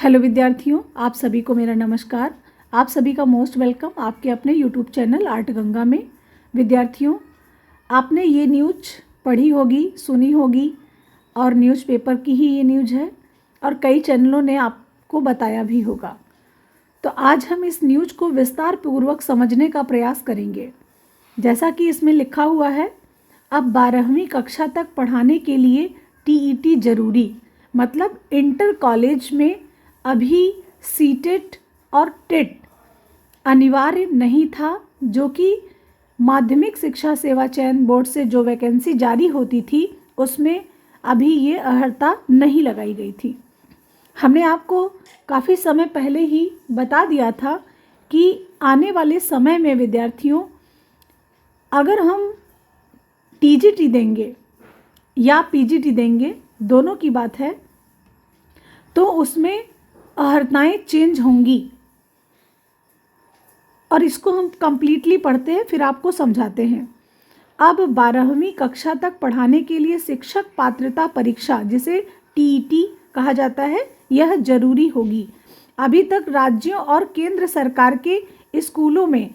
Hello विद्यार्थियों, आप सभी को मेरा नमस्कार। आप सभी का मोस्ट वेलकम आपके अपने यूट्यूब चैनल आर्ट गंगा में। विद्यार्थियों, आपने ये न्यूज़ पढ़ी होगी, सुनी होगी और न्यूज़पेपर की ही ये न्यूज़ है और कई चैनलों ने आपको बताया भी होगा। तो आज हम इस न्यूज़ को विस्तार पूर्वक समझने का प्रयास करेंगे। जैसा कि इसमें लिखा हुआ है, अब 12वीं कक्षा तक पढ़ाने के लिए टीईटी जरूरी, मतलब इंटर कॉलेज में अभी सीटेट और टेट अनिवार्य नहीं था, जो कि माध्यमिक शिक्षा सेवा चयन बोर्ड से जो वैकेंसी जारी होती थी उसमें अभी ये अर्हता नहीं लगाई गई थी। हमने आपको काफ़ी समय पहले ही बता दिया था कि आने वाले समय में विद्यार्थियों, अगर हम टीजीटी देंगे या पीजीटी देंगे, दोनों की बात है, तो उसमें अर्हताएँ चेंज होंगी। और इसको हम कंप्लीटली पढ़ते हैं, फिर आपको समझाते हैं। अब 12वीं कक्षा तक पढ़ाने के लिए शिक्षक पात्रता परीक्षा, जिसे टीईटी कहा जाता है, यह जरूरी होगी। अभी तक राज्यों और केंद्र सरकार के स्कूलों में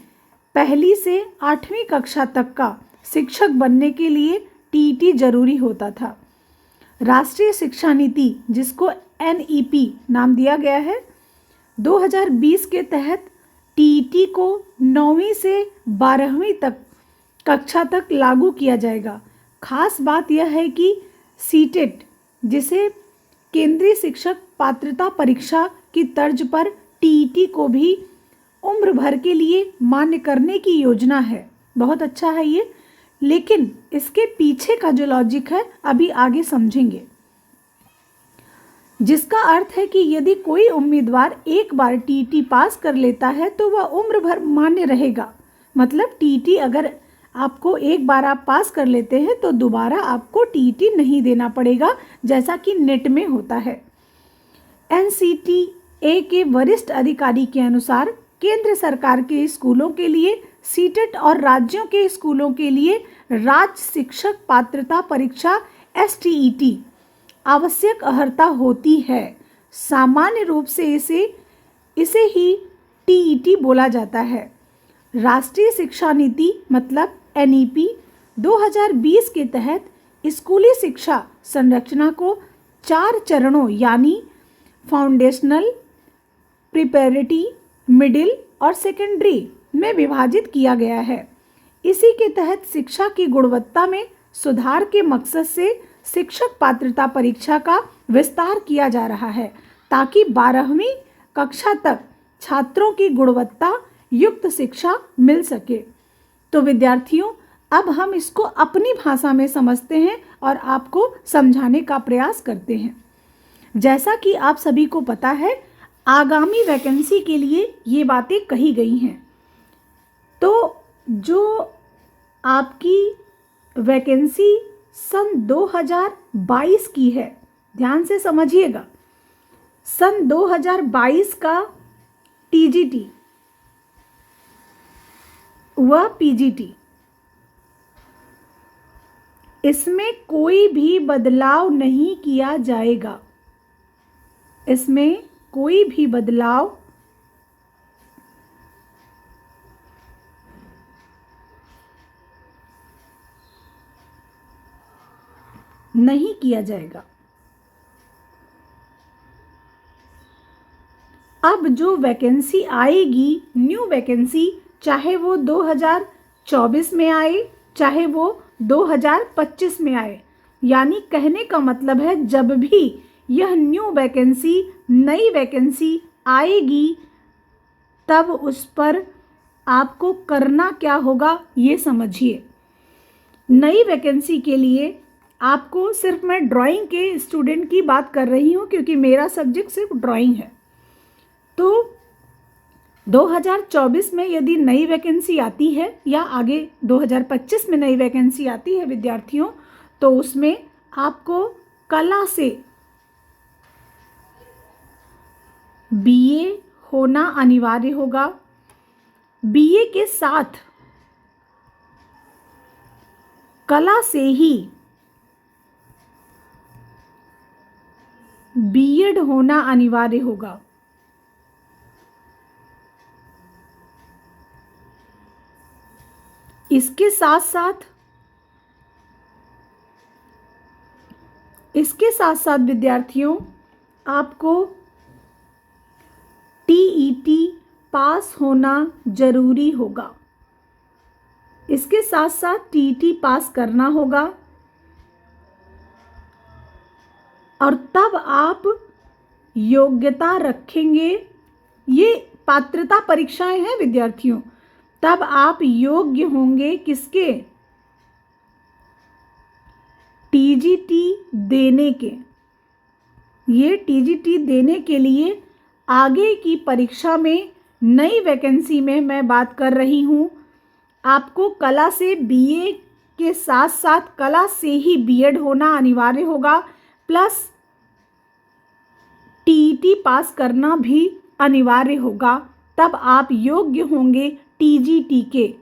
पहली से 8वीं कक्षा तक का शिक्षक बनने के लिए टीईटी जरूरी होता था। राष्ट्रीय शिक्षा नीति, जिसको एनईपी नाम दिया गया है, 2020 के तहत टीईटी को 9वीं से 12वीं तक कक्षा तक लागू किया जाएगा। खास बात यह है कि सीटेट, जिसे केंद्रीय शिक्षक पात्रता परीक्षा की तर्ज पर टीईटी को भी उम्र भर के लिए मान्य करने की योजना है। बहुत अच्छा है ये, लेकिन इसके पीछे का जो लॉजिक है अभी आगे समझेंगे, जिसका अर्थ है कि यदि कोई उम्मीदवार एक बार टीईटी पास कर लेता है तो वह उम्र भर मान्य रहेगा। मतलब टीईटी अगर आपको एक बार आप पास कर लेते हैं तो दोबारा आपको टीईटी नहीं देना पड़ेगा, जैसा कि नेट में होता है। एनसीटीए के वरिष्ठ अधिकारी के अनुसार केंद्र सरकार के स्कूलों के लिए सीटेट और राज्यों के स्कूलों के लिए राज्य शिक्षक पात्रता परीक्षा एसटीईटी आवश्यक अर्हता होती है। सामान्य रूप से इसे ही टीईटी बोला जाता है। राष्ट्रीय शिक्षा नीति मतलब एनईपी 2020 के तहत स्कूली शिक्षा संरचना को 4 चरणों यानी फाउंडेशनल, प्रिपैरेटरी, मिडिल और सेकेंडरी में विभाजित किया गया है। इसी के तहत शिक्षा की गुणवत्ता में सुधार के मकसद से शिक्षक पात्रता परीक्षा का विस्तार किया जा रहा है, ताकि 12वीं कक्षा तक छात्रों की गुणवत्ता युक्त शिक्षा मिल सके। तो विद्यार्थियों, अब हम इसको अपनी भाषा में समझते हैं और आपको समझाने का प्रयास करते हैं। जैसा कि आप सभी को पता है, आगामी वैकेंसी के लिए ये बातें कही गई हैं। तो जो आपकी वैकेंसी सन 2022 की है, ध्यान से समझिएगा, सन 2022 का टीजीटी व पीजीटी, इसमें कोई भी बदलाव नहीं किया जाएगा। इसमें कोई भी बदलाव नहीं किया जाएगा। अब जो वैकेंसी आएगी, न्यू वैकेंसी, चाहे वो 2024 में आए चाहे वो 2025 में आए, यानी कहने का मतलब है जब भी यह न्यू वैकेंसी, नई वैकेंसी आएगी, तब उस पर आपको करना क्या होगा ये समझिए। नई वैकेंसी के लिए आपको, सिर्फ मैं ड्राइंग के स्टूडेंट की बात कर रही हूँ क्योंकि मेरा सब्जेक्ट सिर्फ ड्राइंग है। तो 2024 में यदि नई वैकेंसी आती है या आगे 2025 में नई वैकेंसी आती है विद्यार्थियों, तो उसमें आपको कला से बीए होना अनिवार्य होगा। बीए के साथ कला से ही बीएड होना अनिवार्य होगा। इसके साथ साथ विद्यार्थियों, आपको टीईटी पास होना जरूरी होगा। इसके साथ साथ टीईटी पास करना होगा और तब आप योग्यता रखेंगे। ये पात्रता परीक्षाएं हैं विद्यार्थियों, तब आप योग्य होंगे किसके? टीजीटी देने के। ये टीजीटी देने के लिए आगे की परीक्षा में नई वैकेंसी में मैं बात कर रही हूँ। आपको कला से बीए के साथ साथ कला से ही बीएड होना अनिवार्य होगा, प्लस टीईटी पास करना भी अनिवार्य होगा, तब आप योग्य होंगे टीजीटी के।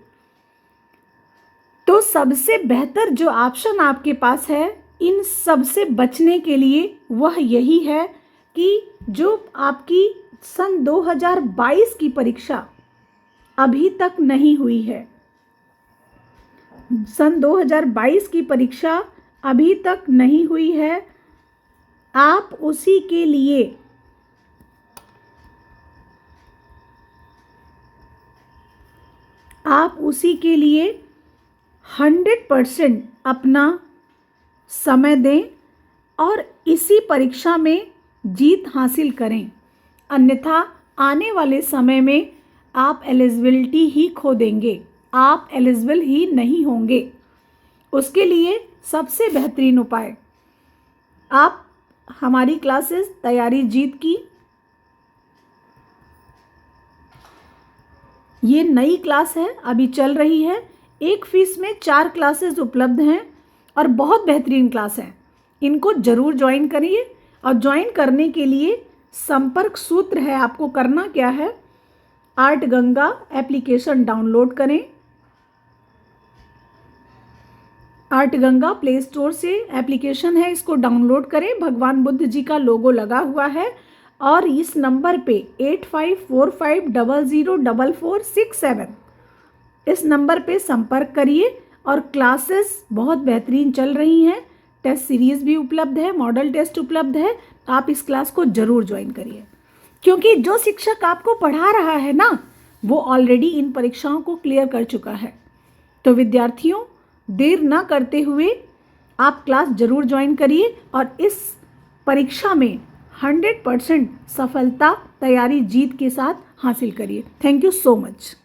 तो सबसे बेहतर जो ऑप्शन आपके पास है इन सब से बचने के लिए वह यही है कि जो आपकी सन 2022 की परीक्षा अभी तक नहीं हुई है, सन 2022 की परीक्षा अभी तक नहीं हुई है, आप उसी के लिए 100% अपना समय दें और इसी परीक्षा में जीत हासिल करें, अन्यथा आने वाले समय में आप एलिजिबिलिटी ही खो देंगे, आप एलिजिबल ही नहीं होंगे। उसके लिए सबसे बेहतरीन उपाय, आप हमारी क्लासेस तैयारी जीत की, ये नई क्लास है, अभी चल रही है। एक फीस में 4 क्लासेस उपलब्ध हैं और बहुत बेहतरीन क्लास हैं। इनको ज़रूर ज्वाइन करिए और ज्वाइन करने के लिए संपर्क सूत्र है, आपको करना क्या है, आर्ट गंगा एप्लीकेशन डाउनलोड करें। आर्ट गंगा प्ले स्टोर से एप्लीकेशन है, इसको डाउनलोड करें। भगवान बुद्ध जी का लोगो लगा हुआ है और इस नंबर पे 8545004467 इस नंबर पे संपर्क करिए और क्लासेस बहुत बेहतरीन चल रही हैं। टेस्ट सीरीज़ भी उपलब्ध है, मॉडल टेस्ट उपलब्ध है, आप इस क्लास को ज़रूर ज्वाइन करिए, क्योंकि जो शिक्षक आपको पढ़ा रहा है ना, वो ऑलरेडी इन परीक्षाओं को क्लियर कर चुका है। तो विद्यार्थियों, देर ना करते हुए आप क्लास ज़रूर ज्वाइन करिए और इस परीक्षा में 100% सफलता तैयारी जीत के साथ हासिल करिए। Thank you so much.